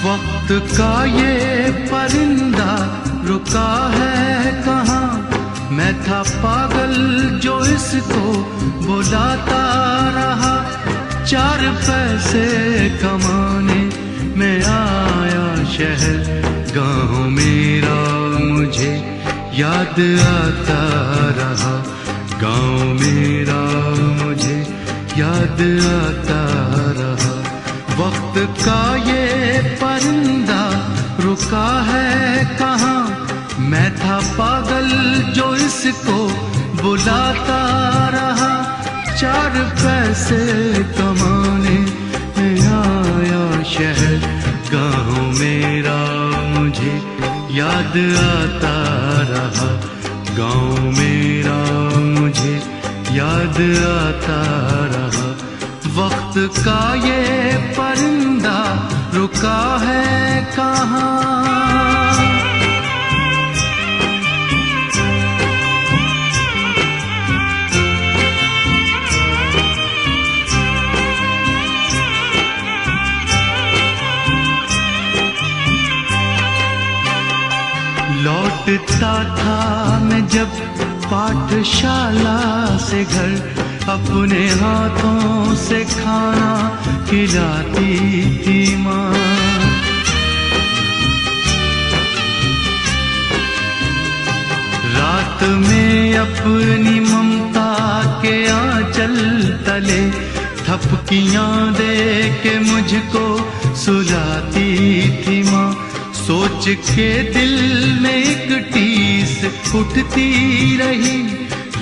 वक्त का ये परिंदा रुका है कहाँ। मैं था पागल जो इसको बुलाता रहा। 4 पैसे कमाने में आया शहर, गाँव मेरा मुझे याद आता रहा। गाँव मेरा मुझे याद आता रहा। वक्त का ये परिंदा रुका है कहाँ। मैं था पागल जो इसको बुलाता रहा। 4 पैसे कमाने में आया शहर, गाँव मेरा मुझे याद आता रहा। गाँव मेरा मुझे याद आता रहा। वक्त का ये परिंदा रुका है कहाँ। लौटता था मैं जब पाठशाला से घर, अपने हाथों से खाना खिलाती थी माँ। रात में अपनी ममता के आंचल तले थपकियां दे के मुझको सुलाती थी माँ। सोच के दिल में एक टीस उठती रही,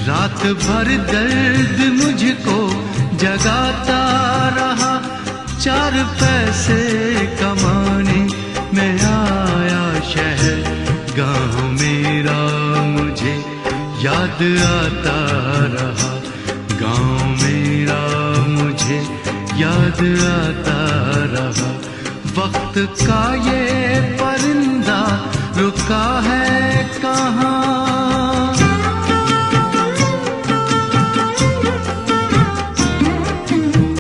रात भर दर्द मुझको जगाता रहा। 4 पैसे कमाने में आया शहर, गाँव मेरा मुझे याद आता रहा। गाँव मेरा मुझे याद आता रहा। वक्त का ये परिंदा रुका है कहाँ।